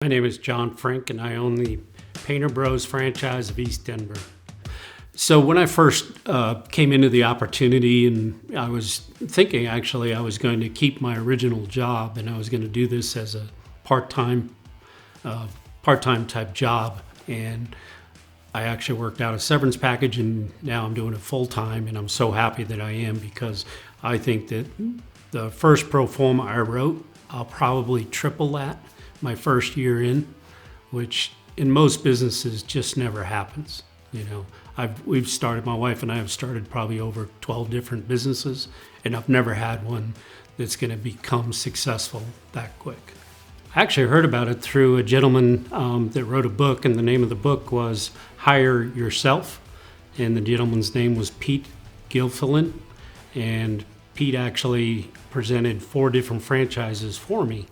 My name is John Frink, and I own the Painter Bros franchise of East Denver. So when I first came into the opportunity, and I was thinking actually I was going to keep my original job, and I was going to do this as a part-time type job. And I actually worked out a severance package, and now I'm doing it full-time, and I'm so happy that I am, because I think that the first pro forma I wrote, I'll probably triple that my first year in, which in most businesses just never happens. You know, my wife and I have started probably over 12 different businesses, and I've never had one that's going to become successful that quick. I actually heard about it through a gentleman that wrote a book, and the name of the book was Hire Yourself, and the gentleman's name was Pete Gilfillan, and Pete actually presented 4 different franchises for me.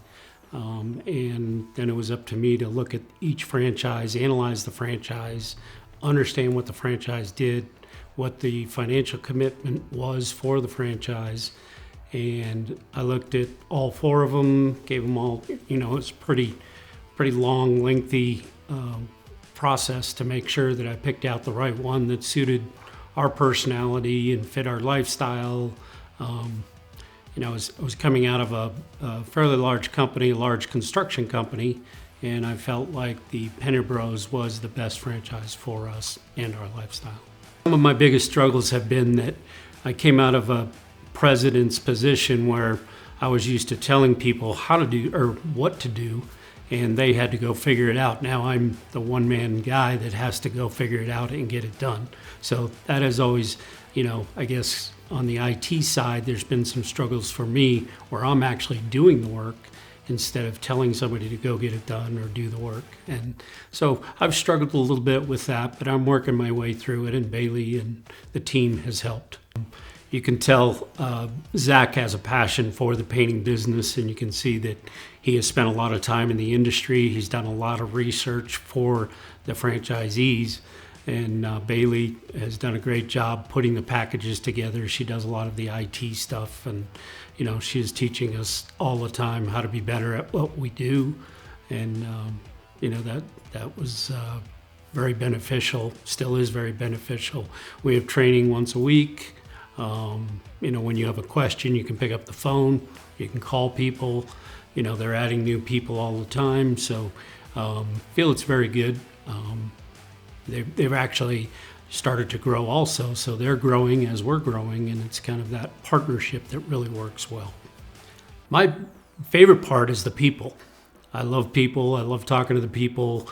And then it was up to me to look at each franchise, analyze the franchise, understand what the franchise did, what the financial commitment was for the franchise. And I looked at all 4 of them, gave them all, it's pretty long, lengthy process to make sure that I picked out the right one that suited our personality and fit our lifestyle. I was coming out of a fairly large company, a large construction company, and I felt like the Painter Bros was the best franchise for us and our lifestyle. Some of my biggest struggles have been that I came out of a president's position where I was used to telling people how to do or what to do, and they had to go figure it out. Now I'm the one-man guy that has to go figure it out and get it done. So that has always, I guess on the IT side, there's been some struggles for me where I'm actually doing the work instead of telling somebody to go get it done or do the work. And so I've struggled a little bit with that, but I'm working my way through it, and Bailey and the team has helped. You can tell Zach has a passion for the painting business, and you can see that he has spent a lot of time in the industry. He's done a lot of research for the franchisees, and Bailey has done a great job putting the packages together. She does a lot of the IT stuff, and she is teaching us all the time how to be better at what we do, and that was very beneficial, still is very beneficial. We have training once a week. When you have a question, you can pick up the phone, you can call people. They're adding new people all the time, so feel it's very good. They've actually started to grow also, so they're growing as we're growing, and it's kind of that partnership that really works well. My favorite part is the people. I love people. I love talking to the people.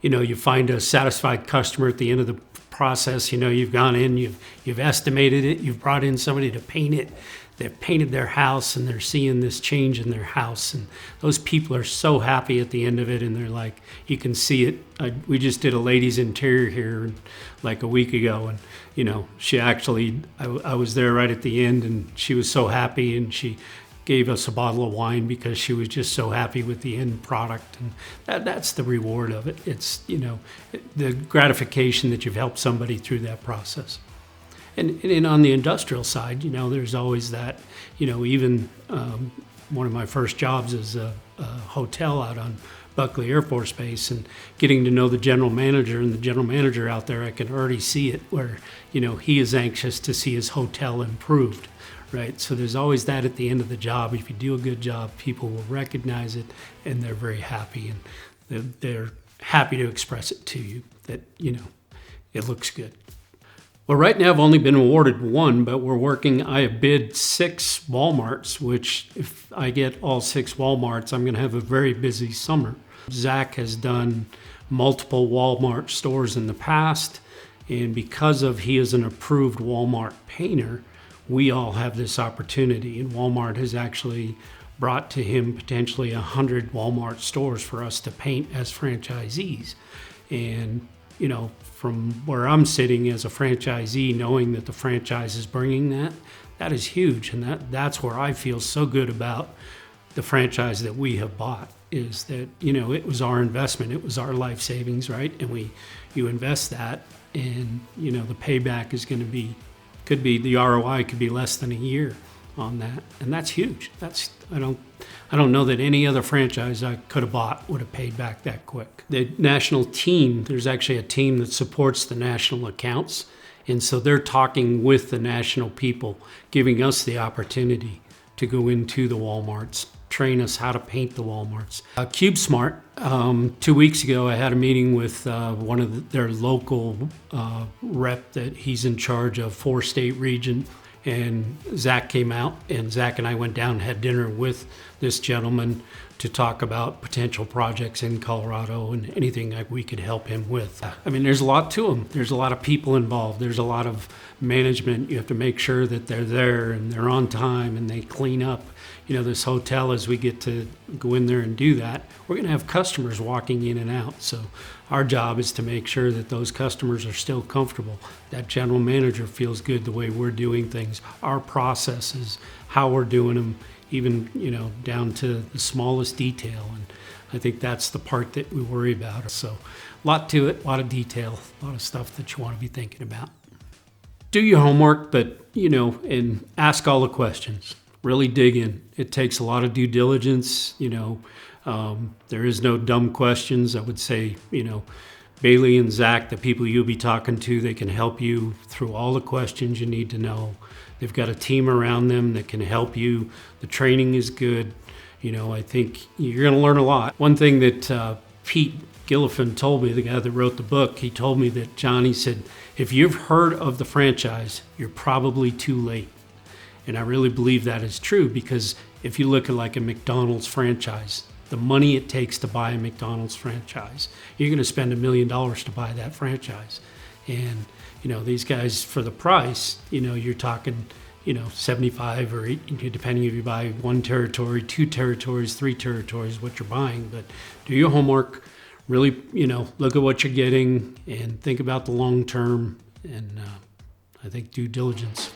You find a satisfied customer at the end of the process. You've gone in, you've estimated it, you've brought in somebody to paint it. They've painted their house, and they're seeing this change in their house, and those people are so happy at the end of it, and they're like, you can see it. We just did a lady's interior here like a week ago, and she actually, I was there right at the end, and she was so happy, and she gave us a bottle of wine because she was just so happy with the end product, and that's the reward of it. It's the gratification that you've helped somebody through that process. And on the industrial side, there's always that, even one of my first jobs is a hotel out on Buckley Air Force Base, and getting to know the general manager, and the general manager out there, I can already see it where, he is anxious to see his hotel improved, right? So there's always that at the end of the job. If you do a good job, people will recognize it, and they're very happy, and they're happy to express it to you that, it looks good. Well, right now I've only been awarded 1, but I have bid 6 Walmarts, which if I get all 6 Walmarts, I'm going to have a very busy summer. Zach has done multiple Walmart stores in the past, and because he is an approved Walmart painter, we all have this opportunity, and Walmart has actually brought to him potentially 100 Walmart stores for us to paint as franchisees. And from where I'm sitting as a franchisee, knowing that the franchise is bringing that is huge. And that's where I feel so good about the franchise that we have bought, is that, it was our investment. It was our life savings, right? And you invest that, and, the payback is going to be, the ROI could be less than a year on that, and that's huge. I don't know that any other franchise I could have bought would have paid back that quick. The national team, there's actually a team that supports the national accounts, and so they're talking with the national people, giving us the opportunity to go into the Walmarts, train us how to paint the Walmarts. CubeSmart, 2 weeks ago, I had a meeting with one of their local rep that he's in charge of 4-state region. And Zach came out, and Zach and I went down and had dinner with this gentleman to talk about potential projects in Colorado and anything that we could help him with. I mean, there's a lot to them. There's a lot of people involved. There's a lot of management. You have to make sure that they're there and they're on time and they clean up. You know, this hotel, as we get to go in there and do that, we're going to have customers walking in and out. So our job is to make sure that those customers are still comfortable. That general manager feels good the way we're doing things, our processes, how we're doing them, even, you know, down to the smallest detail. And I think that's the part that we worry about. So a lot to it, a lot of detail, a lot of stuff that you want to be thinking about. Do your homework, but, you know, and ask all the questions. Really dig in. It takes a lot of due diligence, you know. There is no dumb questions. I would say, you know, Bailey and Zach, the people you'll be talking to, they can help you through all the questions you need to know. They've got a team around them that can help you. The training is good. You know, I think you're going to learn a lot. One thing that Pete Gillifan told me, the guy that wrote the book, he told me that, John, he said, if you've heard of the franchise, you're probably too late. And I really believe that is true, because if you look at like a McDonald's franchise, the money it takes to buy a McDonald's franchise, you're going to spend $1 million to buy that franchise. And, you know, these guys, for the price, you know, you're talking, you know, 75 or 80, depending if you buy 1 territory, 2 territories, 3 territories, what you're buying. But do your homework, really, you know, look at what you're getting and think about the long term, and I think due diligence.